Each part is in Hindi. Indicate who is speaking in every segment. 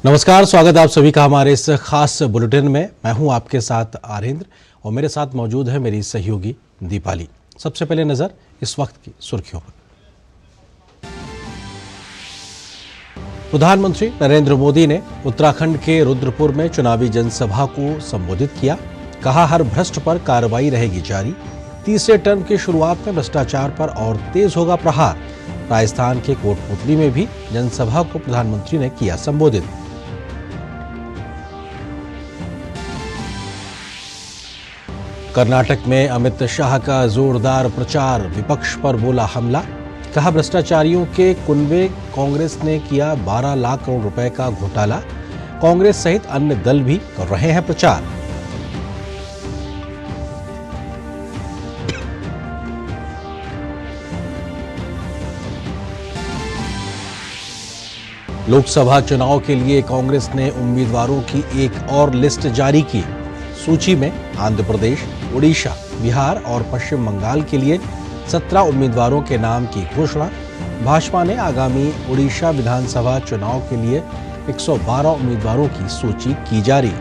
Speaker 1: नमस्कार, स्वागत है आप सभी का हमारे इस खास बुलेटिन में। मैं हूं आपके साथ आरेंद्र और मेरे साथ मौजूद है मेरी सहयोगी दीपाली। सबसे पहले नजर इस वक्त की सुर्खियों पर। प्रधानमंत्री नरेंद्र मोदी ने उत्तराखंड के रुद्रपुर में चुनावी जनसभा को संबोधित किया। कहा, हर भ्रष्ट पर कार्रवाई रहेगी जारी। तीसरे टर्म की शुरुआत में भ्रष्टाचार पर और तेज होगा प्रहार। राजस्थान के कोटपुतली में भी जनसभा को प्रधानमंत्री ने किया संबोधित। कर्नाटक में अमित शाह का जोरदार प्रचार, विपक्ष पर बोला हमला। कहा, भ्रष्टाचारियों के कुनबे कांग्रेस ने किया 12 लाख करोड़ रुपए का घोटाला। कांग्रेस सहित अन्य दल भी कर रहे हैं प्रचार। लोकसभा चुनाव के लिए कांग्रेस ने उम्मीदवारों की एक और लिस्ट जारी की। सूची में आंध्र प्रदेश, उड़ीसा, बिहार और पश्चिम बंगाल के लिए 17 उम्मीदवारों के नाम की घोषणा। भाजपा ने आगामी उड़ीसा विधानसभा चुनाव के लिए 112 उम्मीदवारों की सूची की जारी।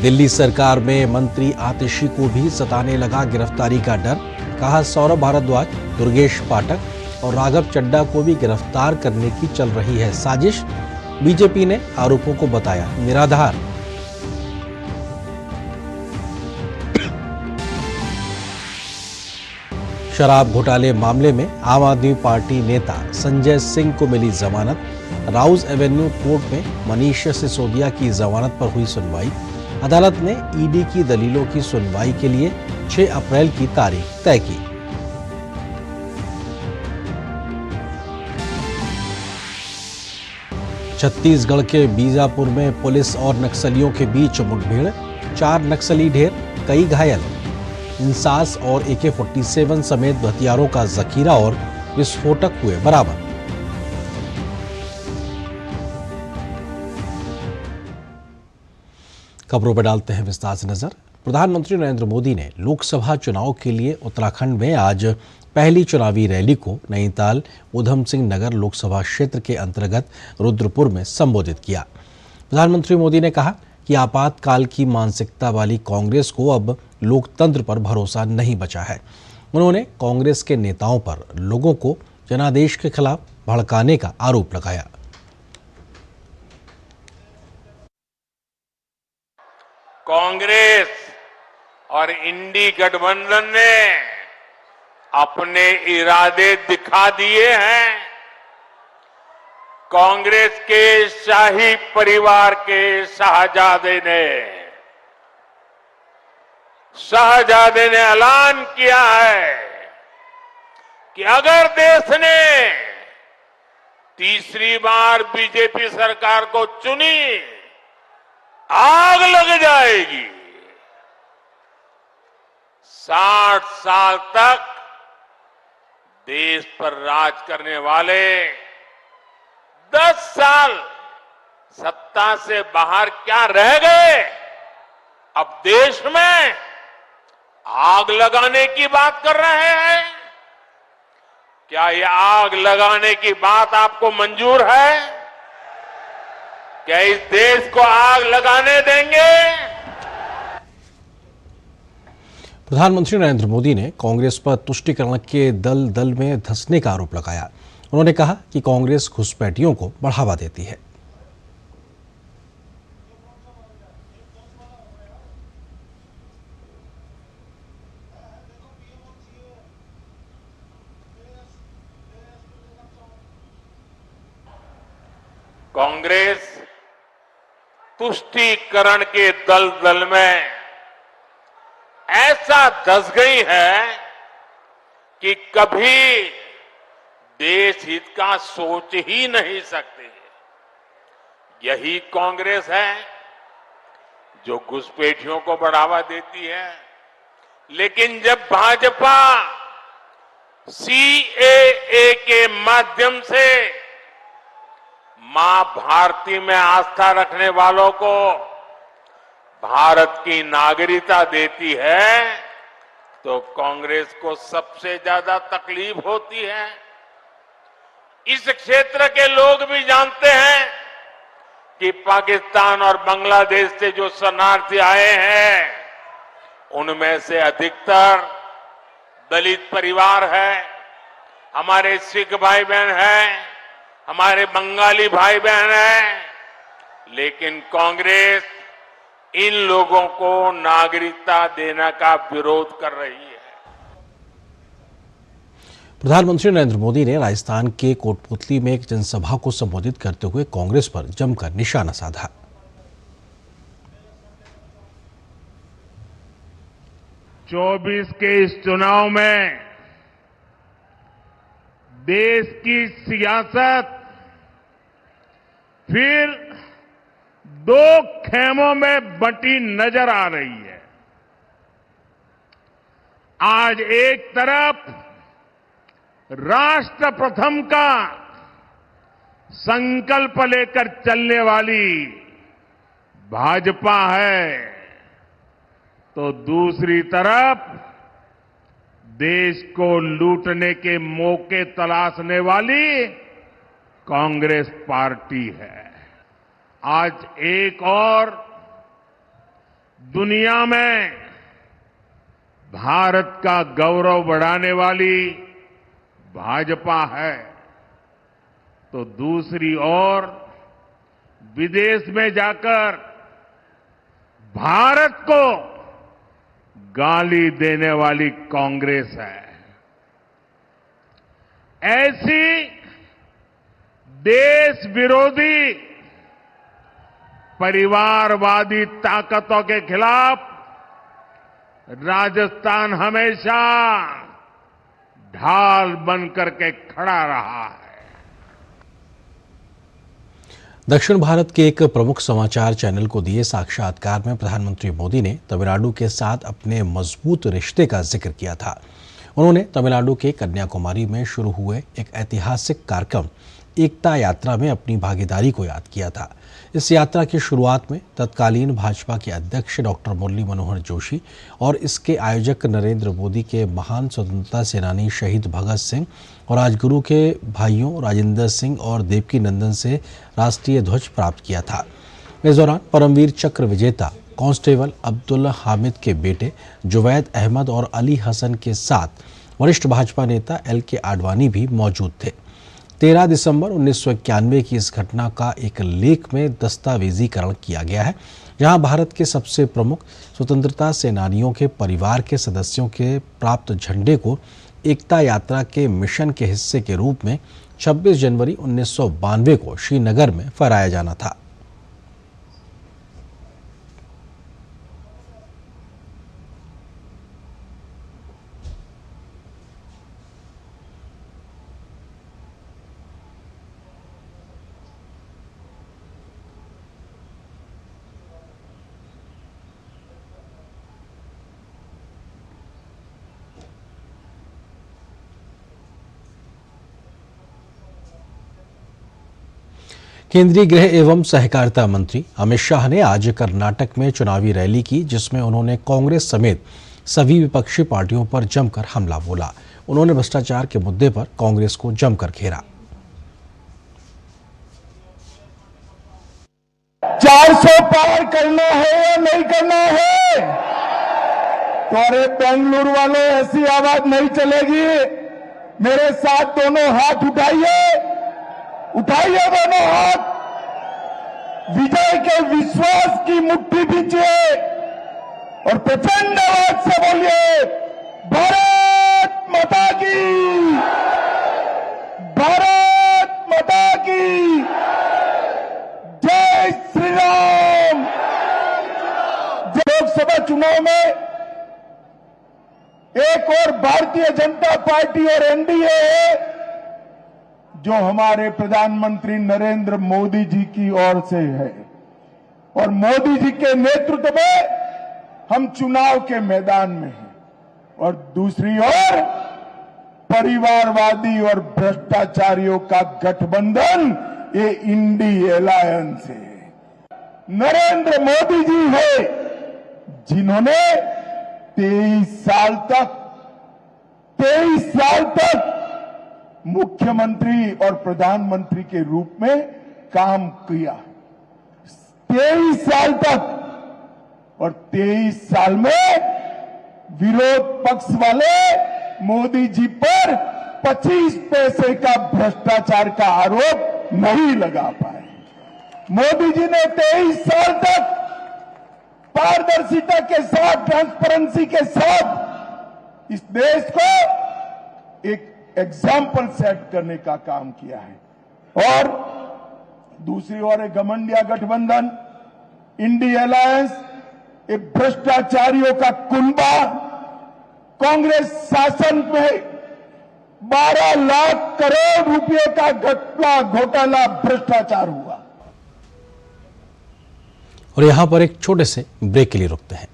Speaker 1: दिल्ली सरकार में मंत्री आतिशी को भी सताने लगा गिरफ्तारी का डर। कहा, सौरभ भारद्वाज, दुर्गेश पाठक और राघव चड्ढा को भी गिरफ्तार करने की चल रही है साजिश। बीजेपी ने आरोपों को बताया निराधार। शराब घोटाले मामले में आम आदमी पार्टी नेता संजय सिंह को मिली जमानत। राउज एवेन्यू कोर्ट में मनीष सिसोदिया की जमानत पर हुई सुनवाई। अदालत ने ईडी की दलीलों की सुनवाई के लिए 6 अप्रैल की तारीख तय की। छत्तीसगढ़ के बीजापुर में पुलिस और नक्सलियों के बीच मुठभेड़, 4 नक्सली ढेर, कई घायल। इंसास और AK-47 समेत हथियारों का जखीरा और विस्फोटक हुए बरामद। खबरों पर डालते हैं विस्तार से नजर। प्रधानमंत्री नरेंद्र मोदी ने लोकसभा चुनाव के लिए उत्तराखंड में आज पहली चुनावी रैली को नैनीताल ऊधम सिंह नगर लोकसभा क्षेत्र के अंतर्गत रुद्रपुर में संबोधित किया। प्रधानमंत्री मोदी ने कहा कि आपातकाल की मानसिकता वाली कांग्रेस को अब लोकतंत्र पर भरोसा नहीं बचा है। उन्होंने कांग्रेस के नेताओं पर लोगों को जनादेश के खिलाफ भड़काने का आरोप लगाया।
Speaker 2: कांग्रेस और इंडी गठबंधन ने अपने इरादे दिखा दिए हैं। कांग्रेस के शाही परिवार के शाहजादे ने ऐलान किया है कि अगर देश ने तीसरी बार बीजेपी सरकार को चुनी, आग लग जाएगी। 60 साल तक देश पर राज करने वाले 10 साल सत्ता से बाहर क्या रह गए? अब देश में आग लगाने की बात कर रहे हैं। क्या ये आग लगाने की बात आपको मंजूर है? क्या इस देश को आग लगाने देंगे?
Speaker 1: प्रधानमंत्री नरेंद्र मोदी ने कांग्रेस पर तुष्टीकरण के दल में धंसने का आरोप लगाया। उन्होंने कहा कि कांग्रेस घुसपैठियों को बढ़ावा देती है।
Speaker 2: कांग्रेस तुष्टीकरण के दल में ऐसा धंस गई है कि कभी देश हित का सोच ही नहीं सकते। यही कांग्रेस है जो घुसपैठियों को बढ़ावा देती है। लेकिन जब भाजपा CAA के माध्यम से मां भारती में आस्था रखने वालों को भारत की नागरिकता देती है, तो कांग्रेस को सबसे ज्यादा तकलीफ होती है। इस क्षेत्र के लोग भी जानते हैं कि पाकिस्तान और बांग्लादेश से जो शरणार्थी आए हैं उनमें से अधिकतर दलित परिवार है, हमारे सिख भाई बहन हैं, हमारे बंगाली भाई बहन हैं, लेकिन कांग्रेस इन लोगों को नागरिकता देने का विरोध कर रही है।
Speaker 1: प्रधानमंत्री नरेंद्र मोदी ने राजस्थान के कोटपुतली में एक जनसभा को संबोधित करते हुए कांग्रेस पर जमकर निशाना साधा।
Speaker 2: 24 के इस चुनाव में देश की सियासत फिर दो खेमों में बंटी नजर आ रही है। आज एक तरफ राष्ट्र प्रथम का संकल्प लेकर चलने वाली भाजपा है, तो दूसरी तरफ देश को लूटने के मौके तलाशने वाली कांग्रेस पार्टी है। आज एक और दुनिया में भारत का गौरव बढ़ाने वाली भाजपा है, तो दूसरी ओर विदेश में जाकर भारत को गाली देने वाली कांग्रेस है। ऐसी देश विरोधी परिवारवादी ताकतों के खिलाफ राजस्थान हमेशा ढाल बनकर के खड़ा रहा है।
Speaker 1: दक्षिण भारत के एक प्रमुख समाचार चैनल को दिए साक्षात्कार में प्रधानमंत्री मोदी ने तमिलनाडु के साथ अपने मजबूत रिश्ते का जिक्र किया था। उन्होंने तमिलनाडु के कन्याकुमारी में शुरू हुए एक ऐतिहासिक कार्यक्रम एकता यात्रा में अपनी भागीदारी को याद किया था। इस यात्रा की शुरुआत में तत्कालीन भाजपा के अध्यक्ष डॉक्टर मुरली मनोहर जोशी और इसके आयोजक नरेंद्र मोदी के महान स्वतंत्रता सेनानी शहीद भगत सिंह और राजगुरु के भाइयों राजेंद्र सिंह और देवकी नंदन से राष्ट्रीय ध्वज प्राप्त किया था। इस दौरान परमवीर चक्र विजेता कांस्टेबल अब्दुल हामिद के बेटे जुवैद अहमद और अली हसन के साथ वरिष्ठ भाजपा नेता LK आडवाणी भी मौजूद थे। 13 दिसंबर 1991 की इस घटना का एक लेख में दस्तावेजीकरण किया गया है, जहां भारत के सबसे प्रमुख स्वतंत्रता सेनानियों के परिवार के सदस्यों के प्राप्त झंडे को एकता यात्रा के मिशन के हिस्से के रूप में 26 जनवरी 1992 को श्रीनगर में फहराया जाना था। केंद्रीय गृह एवं सहकारिता मंत्री अमित शाह ने आज कर्नाटक में चुनावी रैली की, जिसमें उन्होंने कांग्रेस समेत सभी विपक्षी पार्टियों पर जमकर हमला बोला। उन्होंने भ्रष्टाचार के मुद्दे पर कांग्रेस को जमकर घेरा।
Speaker 3: 400 पार करना है या नहीं करना है? तो अरे बेंगलुरु वालों, ऐसी आवाज नहीं चलेगी। मेरे साथ दोनों हाथ उठाइए, उठाइए दोनों हाथ। विजय के विश्वास की मुट्ठी भींचिए और प्रचंड आवाज से बोलिए, भारत माता की, भारत माता की जय श्री राम। लोकसभा चुनाव में एक और भारतीय जनता पार्टी और एनडीए है, जो हमारे प्रधानमंत्री नरेंद्र मोदी जी की ओर से है, और मोदी जी के नेतृत्व में हम चुनाव के मैदान में हैं। और दूसरी ओर परिवारवादी और भ्रष्टाचारियों का गठबंधन, ये इंडी अलायंस है। नरेंद्र मोदी जी है जिन्होंने 23 साल तक मुख्यमंत्री और प्रधानमंत्री के रूप में काम किया। 23 साल तक, और 23 साल में विरोध पक्ष वाले मोदी जी पर 25 पैसे का भ्रष्टाचार का आरोप नहीं लगा पाए। मोदी जी ने 23 साल तक पारदर्शिता के साथ, ट्रांसपेरेंसी के साथ इस देश को एक एग्जाम्पल सेट करने का काम किया है। और दूसरी ओर घमंडिया गठबंधन, इंडी अलायंस, एक भ्रष्टाचारियों का कुनबा, कांग्रेस शासन में 12 लाख करोड़ रुपए का घोटाला भ्रष्टाचार हुआ।
Speaker 1: और यहां पर एक छोटे से ब्रेक के लिए रुकते हैं।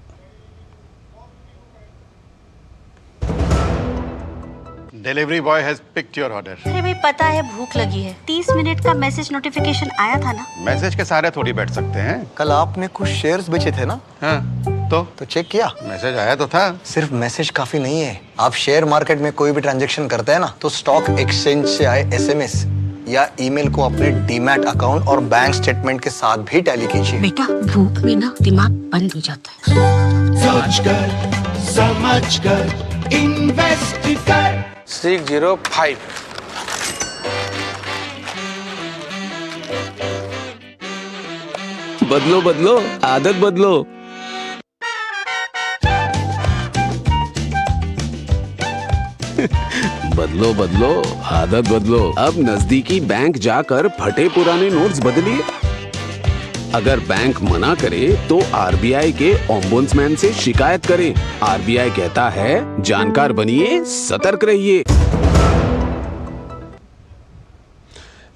Speaker 4: Delivery boy has picked your order.
Speaker 5: अरे भाई पता है भूख लगी है। 30 मिनट का मैसेज नोटिफिकेशन आया था ना।
Speaker 4: मैसेज के सारे थोड़ी बैठ सकते हैं।
Speaker 6: कल आपने कुछ शेयर्स बेचे थे ना?
Speaker 4: हाँ, तो
Speaker 6: चेक किया?
Speaker 4: मैसेज आया तो था।
Speaker 6: सिर्फ मैसेज काफी नहीं है। आप शेयर मार्केट में कोई भी ट्रांजैक्शन करते हैं ना, तो स्टॉक एक्सचेंज से आए एसएमएस या ईमेल को अपने डीमैट अकाउंट और बैंक स्टेटमेंट के साथ भी टैली कीजिए।
Speaker 5: बेटा भूख में ना दिमाग बंद हो जाता है।
Speaker 7: सोच कर, समझ कर, इन्वेस्ट कर।
Speaker 6: 605
Speaker 7: बदलो बदलो, आदत बदलो। बदलो बदलो, आदत बदलो। अब नजदीकी बैंक जाकर फटे पुराने नोट्स बदलिए। अगर बैंक मना करे तो आरबीआई के ओम्बुड्समैन से शिकायत करें। आरबीआई कहता है जानकार बनिए, सतर्क रहिए।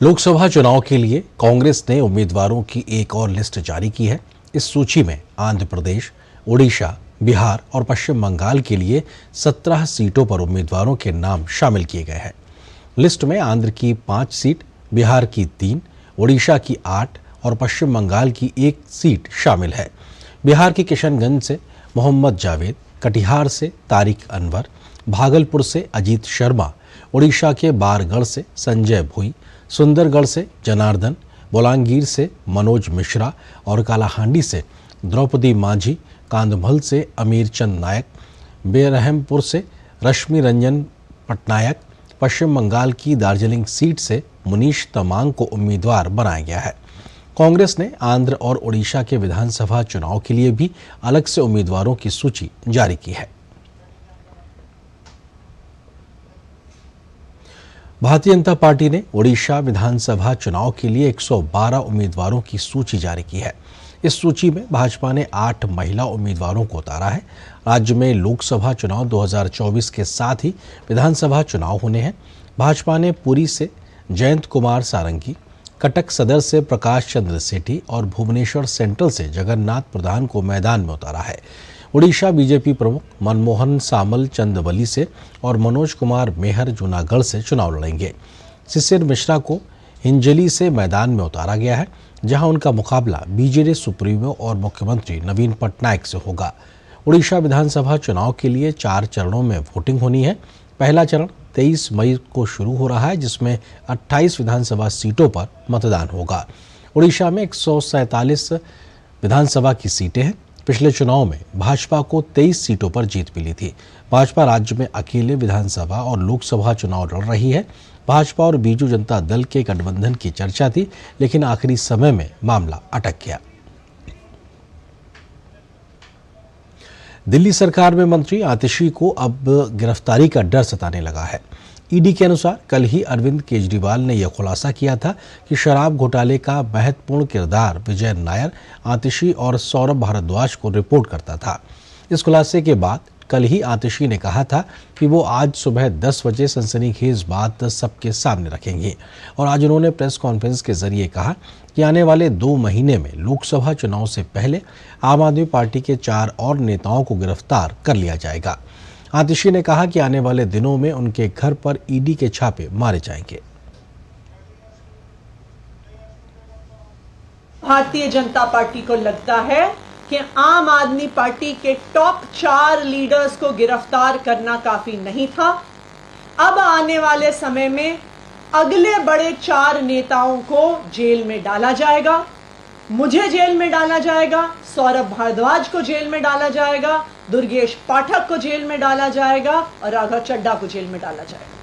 Speaker 1: लोकसभा चुनाव के लिए कांग्रेस ने उम्मीदवारों की एक और लिस्ट जारी की है। इस सूची में आंध्र प्रदेश, उड़ीसा, बिहार और पश्चिम बंगाल के लिए 17 सीटों पर उम्मीदवारों के नाम शामिल किए गए हैं। लिस्ट में आंध्र की 5 सीट, बिहार की 3, उड़ीसा की 8 और पश्चिम बंगाल की 1 सीट शामिल है। बिहार के किशनगंज से मोहम्मद जावेद, कटिहार से तारिक अनवर, भागलपुर से अजीत शर्मा, उड़ीसा के बारगढ़ से संजय भुई, सुंदरगढ़ से जनार्दन, बोलांगीर से मनोज मिश्रा और कालाहांडी से द्रौपदी माझी, कांधमल से अमीर चंद नायक, बेरहमपुर से रश्मि रंजन पटनायक, पश्चिम बंगाल की दार्जिलिंग सीट से मुनीश तमांग को उम्मीदवार बनाया गया है। कांग्रेस ने आंध्र और उड़ीसा के विधानसभा चुनाव के लिए भी अलग से उम्मीदवारों की सूची जारी की है। भारतीय जनता पार्टी ने उड़ीसा विधानसभा चुनाव के लिए 112 उम्मीदवारों की सूची जारी की है। इस सूची में भाजपा ने 8 महिला उम्मीदवारों को उतारा है। राज्य में लोकसभा चुनाव 2024 के साथ ही विधानसभा चुनाव होने हैं। भाजपा ने पुरी से जयंत कुमार सारंगी, कटक सदर से प्रकाश चंद्र सेठी और भुवनेश्वर सेंट्रल से जगन्नाथ प्रधान को मैदान में उतारा है। उड़ीसा बीजेपी प्रमुख मनमोहन सामल चंदवली से और मनोज कुमार मेहर जूनागढ़ से चुनाव लड़ेंगे। शिशिर मिश्रा को हिंजली से मैदान में उतारा गया है, जहां उनका मुकाबला बीजेडी सुप्रीमो और मुख्यमंत्री नवीन पटनायक से होगा। उड़ीसा विधानसभा चुनाव के लिए 4 चरणों में वोटिंग होनी है। पहला चरण 23 मई को शुरू हो रहा है, जिसमें 28 विधानसभा सीटों पर मतदान होगा। उड़ीसा में 147 विधानसभा की सीटें हैं। पिछले चुनाव में भाजपा को 23 सीटों पर जीत मिली थी। भाजपा राज्य में अकेले विधानसभा और लोकसभा चुनाव लड़ रही है। भाजपा और बीजू जनता दल के गठबंधन की चर्चा थी, लेकिन आखिरी समय में मामला अटक गया। दिल्ली सरकार में मंत्री आतिशी को अब गिरफ्तारी का डर सताने लगा है। ईडी के अनुसार कल ही अरविंद केजरीवाल ने यह खुलासा किया था कि शराब घोटाले का महत्वपूर्ण किरदार विजय नायर, आतिशी और सौरभ भारद्वाज को रिपोर्ट करता था। इस खुलासे के बाद कल ही आतिशी ने कहा था कि वो आज सुबह 10 बजे सनसनीखेज बात सबके सामने रखेंगे और आज उन्होंने प्रेस कॉन्फ्रेंस के जरिए कहा कि आने वाले 2 महीने में लोकसभा चुनाव से पहले आम आदमी पार्टी के 4 और नेताओं को गिरफ्तार कर लिया जाएगा। आतिशी ने कहा कि आने वाले दिनों में उनके घर पर ईडी के छापे मारे जाएंगे।
Speaker 8: भारतीय जनता पार्टी को लगता है कि आम आदमी पार्टी के टॉप 4 लीडर्स को गिरफ्तार करना काफी नहीं था। अब आने वाले समय में अगले बड़े 4 नेताओं को जेल में डाला जाएगा। मुझे जेल में डाला जाएगा, सौरभ भारद्वाज को जेल में डाला जाएगा, दुर्गेश पाठक को जेल में डाला जाएगा और राघव चड्ढा को जेल में डाला जाएगा।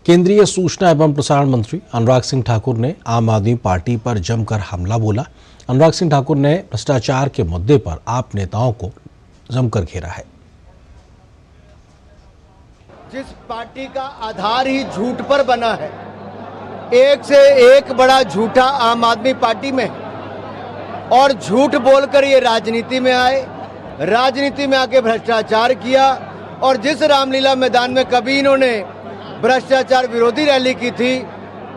Speaker 1: केंद्रीय सूचना एवं प्रसारण मंत्री अनुराग सिंह ठाकुर ने आम आदमी पार्टी पर जमकर हमला बोला। अनुराग सिंह ठाकुर ने भ्रष्टाचार के मुद्दे पर आप नेताओं को जमकर घेरा है।
Speaker 9: जिस पार्टी का आधार ही झूठ पर बना है, एक से एक बड़ा झूठा आम आदमी पार्टी में है और झूठ बोलकर ये राजनीति में आए, राजनीति में आके भ्रष्टाचार किया। और जिस रामलीला मैदान में कभी इन्होंने भ्रष्टाचार विरोधी रैली की थी,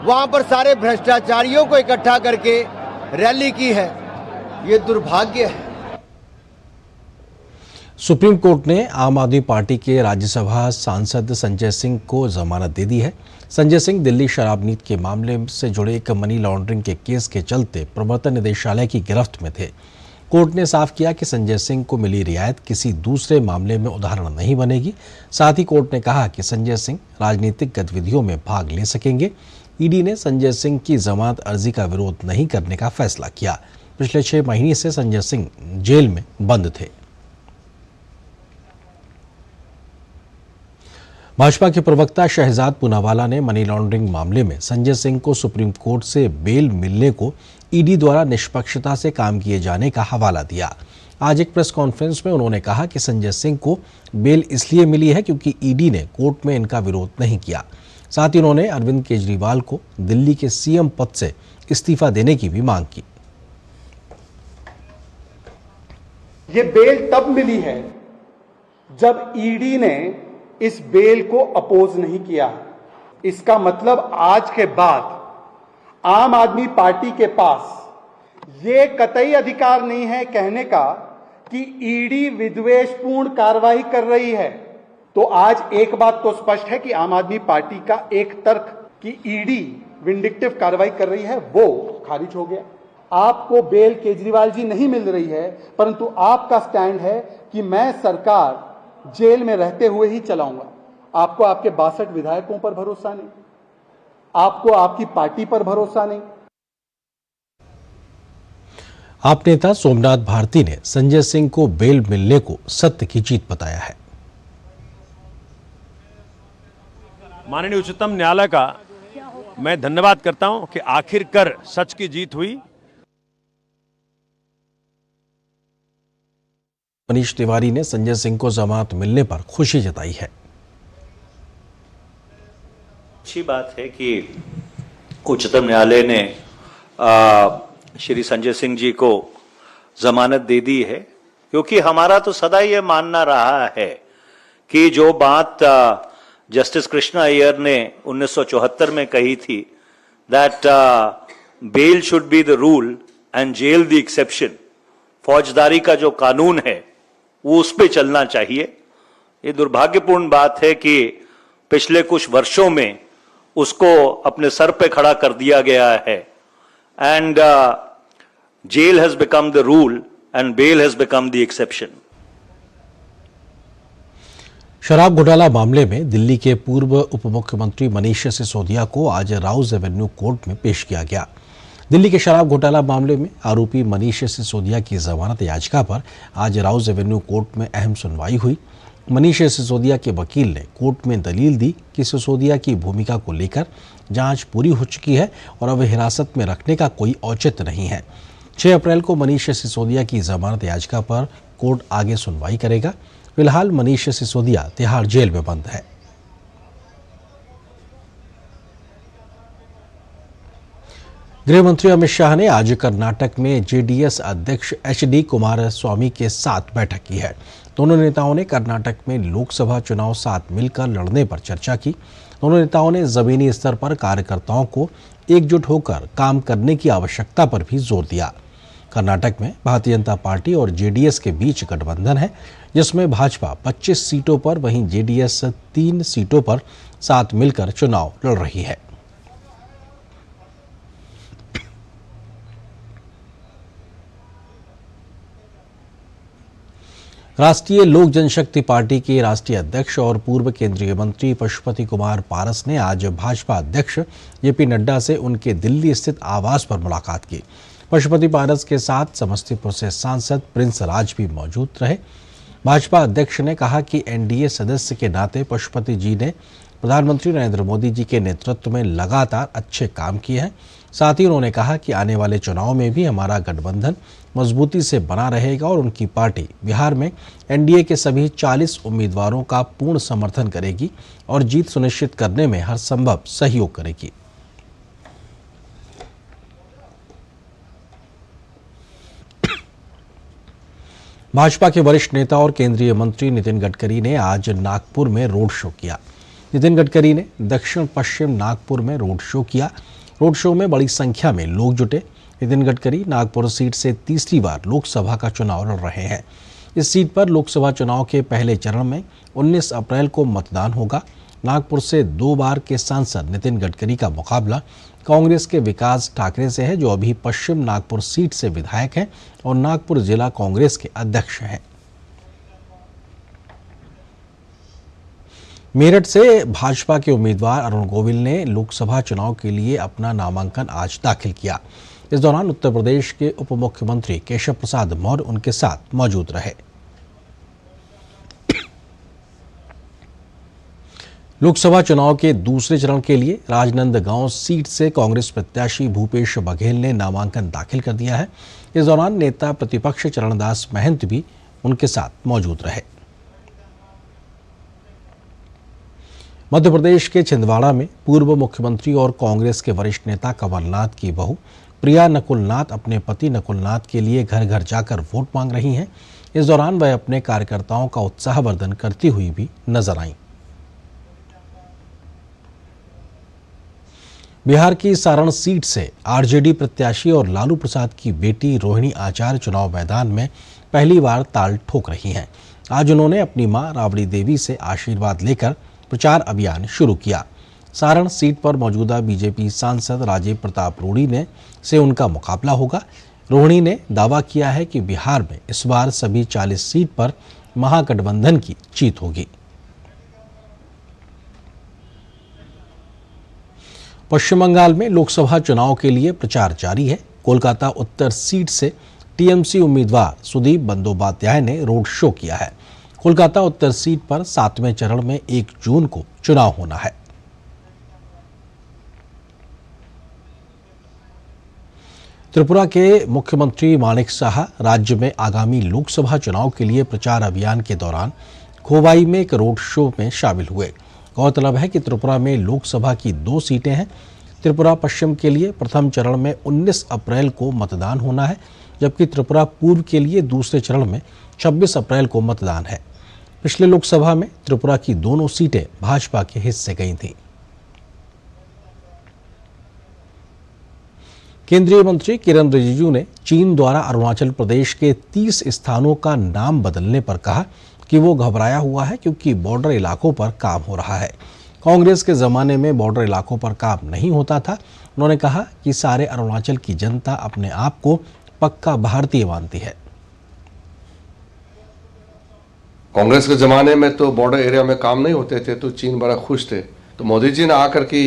Speaker 9: वहां पर सारे भ्रष्टाचारियों को इकट्ठा करके रैली की है। ये दुर्भाग्य है।
Speaker 1: सुप्रीम कोर्ट ने आम आदमी पार्टी के राज्यसभा सांसद संजय सिंह को जमानत दे दी है। संजय सिंह दिल्ली शराब नीति के मामले से जुड़े एक मनी लॉन्ड्रिंग के केस के चलते प्रवर्तन निदेशालय की गिरफ्त में थे। कोर्ट ने साफ किया कि संजय सिंह को मिली रियायत किसी दूसरे मामले में उदाहरण नहीं बनेगी। साथ ही कोर्ट ने कहा कि संजय सिंह राजनीतिक गतिविधियों में भाग ले सकेंगे। ईडी ने संजय सिंह की जमानत अर्जी का विरोध नहीं करने का फैसला किया। पिछले 6 महीने से संजय सिंह जेल में बंद थे। भाजपा के प्रवक्ता शहजाद पूनावाला ने मनी लॉन्ड्रिंग मामले में संजय सिंह को सुप्रीम कोर्ट से बेल मिलने को ईडी द्वारा निष्पक्षता से काम किए जाने का हवाला दिया। आज एक प्रेस कॉन्फ्रेंस में उन्होंने कहा कि संजय सिंह को बेल इसलिए मिली है क्योंकि ईडी ने कोर्ट में इनका विरोध नहीं किया। साथ ही उन्होंने अरविंद केजरीवाल को दिल्ली के सीएम पद से इस्तीफा देने की भी मांग की।
Speaker 10: ये बेल तब मिली है जब ईडी ने इस बेल को अपोज नहीं किया। इसका मतलब आज के बाद आम आदमी पार्टी के पास ये कतई अधिकार नहीं है कहने का कि ईडी विद्वेषपूर्ण कार्रवाई कर रही है। तो आज एक बात तो स्पष्ट है कि आम आदमी पार्टी का एक तर्क कि ईडी विंडिक्टिव कार्रवाई कर रही है वो खारिज हो गया। आपको बेल केजरीवाल जी नहीं मिल रही है, परंतु आपका स्टैंड है कि मैं सरकार जेल में रहते हुए ही चलाऊंगा। आपको आपके 62 विधायकों पर भरोसा नहीं, आपको आपकी पार्टी पर भरोसा नहीं।
Speaker 1: आप नेता सोमनाथ भारती ने संजय सिंह को बेल मिलने को सत्य की जीत बताया है।
Speaker 11: माननीय उच्चतम न्यायालय का मैं धन्यवाद करता हूं कि आखिरकार सच की जीत हुई।
Speaker 1: मनीष तिवारी ने संजय सिंह को जमानत मिलने पर खुशी जताई है।
Speaker 12: अच्छी बात है कि उच्चतम न्यायालय ने श्री संजय सिंह जी को जमानत दे दी है, क्योंकि हमारा तो सदा ये मानना रहा है कि जो बात जस्टिस कृष्णा अय्यर ने 1974 में कही थी, that bail should be the rule and jail the exception, फौजदारी का जो कानून है वो उस पे चलना चाहिए। ये दुर्भाग्यपूर्ण बात है कि पिछले कुछ वर्षों में उसको अपने सर पे खड़ा कर दिया गया है and jail has become the rule and bail has become the exception.
Speaker 1: शराब घोटाला मामले में दिल्ली के पूर्व उप मुख्यमंत्री मनीष सिसोदिया को आज राउज एवेन्यू कोर्ट में पेश किया गया। दिल्ली के शराब घोटाला मामले में आरोपी मनीष सिसोदिया की जमानत याचिका पर आज राउज एवेन्यू कोर्ट में अहम सुनवाई हुई। मनीष सिसोदिया के वकील ने कोर्ट में दलील दी कि सिसोदिया की भूमिका को लेकर जांच पूरी हो चुकी है और अब हिरासत में रखने का कोई औचित्य नहीं है। 6 अप्रैल को मनीष सिसोदिया की जमानत याचिका पर कोर्ट आगे सुनवाई करेगा। फिलहाल मनीष सिसोदिया तिहाड़ जेल में बंद है। गृह मंत्री अमित शाह ने आज कर्नाटक में जेडीएस अध्यक्ष एचडी कुमारस्वामी के साथ बैठक की है। दोनों नेताओं ने कर्नाटक में लोकसभा चुनाव साथ मिलकर लड़ने पर चर्चा की। दोनों नेताओं ने जमीनी स्तर पर कार्यकर्ताओं को एकजुट होकर काम करने की आवश्यकता पर भी जोर दिया। कर्नाटक में भारतीय जनता पार्टी और जेडीएस के बीच गठबंधन है, जिसमें भाजपा 25 सीटों पर, वहीं जेडीएस 3 सीटों पर साथ मिलकर चुनाव लड़ रही है। राष्ट्रीय लोक जनशक्ति पार्टी के राष्ट्रीय अध्यक्ष और पूर्व केंद्रीय मंत्री पशुपति कुमार पारस ने आज भाजपा अध्यक्ष जेपी नड्डा से उनके दिल्ली स्थित आवास पर मुलाकात की। पशुपति पारस के साथ समस्तीपुर से सांसद प्रिंस राज भी मौजूद रहे। भाजपा अध्यक्ष ने कहा कि एनडीए सदस्य के नाते पशुपति जी ने प्रधानमंत्री नरेंद्र मोदी जी के नेतृत्व में लगातार अच्छे काम किए हैं। साथ ही उन्होंने कहा कि आने वाले चुनाव में भी हमारा गठबंधन मजबूती से बना रहेगा और उनकी पार्टी बिहार में एनडीए के सभी 40 उम्मीदवारों का पूर्ण समर्थन करेगी और जीत सुनिश्चित करने में हर संभव सहयोग करेगी। भाजपा के वरिष्ठ नेता और केंद्रीय मंत्री नितिन गडकरी ने आज नागपुर में रोड शो किया। नितिन गडकरी ने दक्षिण पश्चिम नागपुर में रोड शो किया। रोड शो में बड़ी संख्या में लोग जुटे। नितिन गडकरी नागपुर सीट से तीसरी बार लोकसभा का चुनाव लड़ रहे हैं। इस सीट पर लोकसभा चुनाव के पहले चरण में 19 अप्रैल को मतदान होगा। नागपुर से 2 बार के सांसद नितिन गडकरी का मुकाबला कांग्रेस के विकास ठाकरे से है, जो अभी पश्चिम नागपुर सीट से विधायक हैं और नागपुर जिला कांग्रेस के अध्यक्ष हैं। मेरठ से भाजपा के उम्मीदवार अरुण गोविल ने लोकसभा चुनाव के लिए अपना नामांकन आज दाखिल किया। इस दौरान उत्तर प्रदेश के उप मुख्यमंत्री केशव प्रसाद मौर्य उनके साथ मौजूद रहे। लोकसभा चुनाव के दूसरे चरण के लिए राजनांदगांव सीट से कांग्रेस प्रत्याशी भूपेश बघेल ने नामांकन दाखिल कर दिया है। इस दौरान नेता प्रतिपक्ष चरणदास महंत भी उनके साथ मौजूद रहे। मध्य प्रदेश के छिंदवाड़ा में पूर्व मुख्यमंत्री और कांग्रेस के वरिष्ठ नेता कमलनाथ की बहू प्रिया नकुलनाथ अपने पति नकुलनाथ के लिए घर घर जाकर वोट मांग रही हैं। इस दौरान वह अपने कार्यकर्ताओं का उत्साहवर्धन करती हुई भी नजर आईं। बिहार की सारण सीट से आरजेडी प्रत्याशी और लालू प्रसाद की बेटी रोहिणी आचार्य चुनाव मैदान में पहली बार ताल ठोक रही हैं। आज उन्होंने अपनी मां राबड़ी देवी से आशीर्वाद लेकर प्रचार अभियान शुरू किया। सारण सीट पर मौजूदा बीजेपी सांसद राजीव प्रताप रूडी ने से उनका मुकाबला होगा। रोहिणी ने दावा किया है कि बिहार में इस बार सभी 40 सीट पर महागठबंधन की जीत होगी। पश्चिम बंगाल में लोकसभा चुनाव के लिए प्रचार जारी है। कोलकाता उत्तर सीट से टीएमसी उम्मीदवार सुदीप बंदोपाध्याय ने रोड शो किया है। कोलकाता उत्तर सीट पर 7वें चरण में 1 जून को चुनाव होना है। त्रिपुरा के मुख्यमंत्री मानिक साहा राज्य में आगामी लोकसभा चुनाव के लिए प्रचार अभियान के दौरान खोवाई में एक रोड शो में शामिल हुए। गौरतलब है कि त्रिपुरा में लोकसभा की 2 सीटें हैं। त्रिपुरा पश्चिम के लिए प्रथम चरण में 19 अप्रैल को मतदान होना है, जबकि त्रिपुरा पूर्व के लिए दूसरे चरण में 26 अप्रैल को मतदान है। पिछले लोकसभा में त्रिपुरा की दोनों सीटें भाजपा के हिस्से गई थीं। केंद्रीय मंत्री किरण रिजिजू ने चीन द्वारा अरुणाचल प्रदेश के 30 स्थानों का नाम बदलने पर कहा कि वो घबराया हुआ है, क्योंकि बॉर्डर इलाकों पर काम हो रहा है। कांग्रेस के जमाने में बॉर्डर इलाकों पर काम नहीं होता था। उन्होंने कहा कि सारे अरुणाचल की जनता अपने आप को पक्का भारतीय मानती है।
Speaker 13: कांग्रेस के ज़माने में तो बॉर्डर एरिया में काम नहीं होते थे, तो चीन बड़ा खुश थे। तो मोदी जी ने आकर के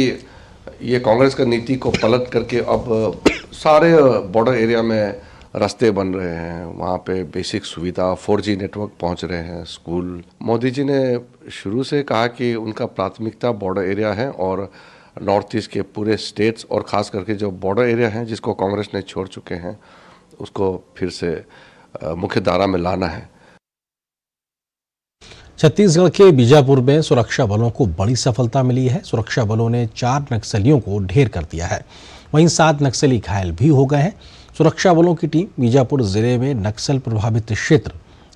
Speaker 13: ये कांग्रेस का नीति को पलट करके अब सारे बॉर्डर एरिया में रास्ते बन रहे हैं, वहाँ पे बेसिक सुविधा 4G नेटवर्क पहुँच रहे हैं, स्कूल। मोदी जी ने शुरू से कहा कि उनका प्राथमिकता बॉर्डर एरिया है और नॉर्थ ईस्ट के पूरे स्टेट्स और ख़ास करके जो बॉर्डर एरिया हैं जिसको कांग्रेस ने छोड़ चुके हैं, उसको फिर से मुख्य धारा में लाना है।
Speaker 1: छत्तीसगढ़ के बीजापुर में सुरक्षा बलों को बड़ी सफलता मिली है। सुरक्षा बलों ने 4 नक्सलियों को ढेर कर दिया है। वहीं 7 नक्सली घायल भी हो गए हैं। सुरक्षा बलों की टीम बीजापुर जिले में नक्सल प्रभावित क्षेत्र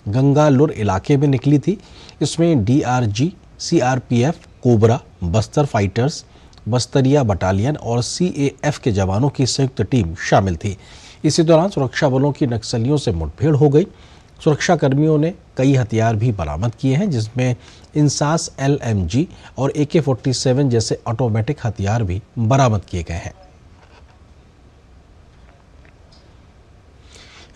Speaker 1: गंगालुर इलाके में निकली थी। इसमें DRG, CRPF, cobra, Bastar fighters, Bastariya battalion और सीएएफ के जवानों की संयुक्त टीम शामिल थी। इसी दौरान सुरक्षा बलों की नक्सलियों से मुठभेड़ हो गई। सुरक्षा कर्मियों ने कई हथियार भी बरामद किए हैं, जिसमें इंसास LMG और AK-47 जैसे ऑटोमेटिक हथियार भी बरामद किए गए हैं।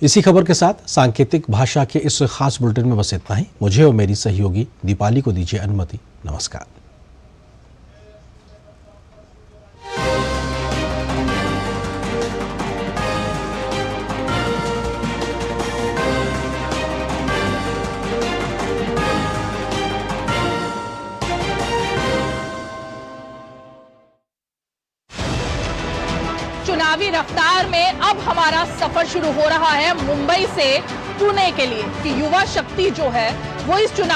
Speaker 1: इसी खबर के साथ सांकेतिक भाषा के इस खास बुलेटिन में बस इतना ही। मुझे और मेरी सहयोगी दीपाली को दीजिए अनुमति। नमस्कार।
Speaker 14: चुनावी रफ्तार में अब हमारा सफर शुरू हो रहा है मुंबई से पुणे के लिए कि युवा शक्ति जो है वो इस चुनाव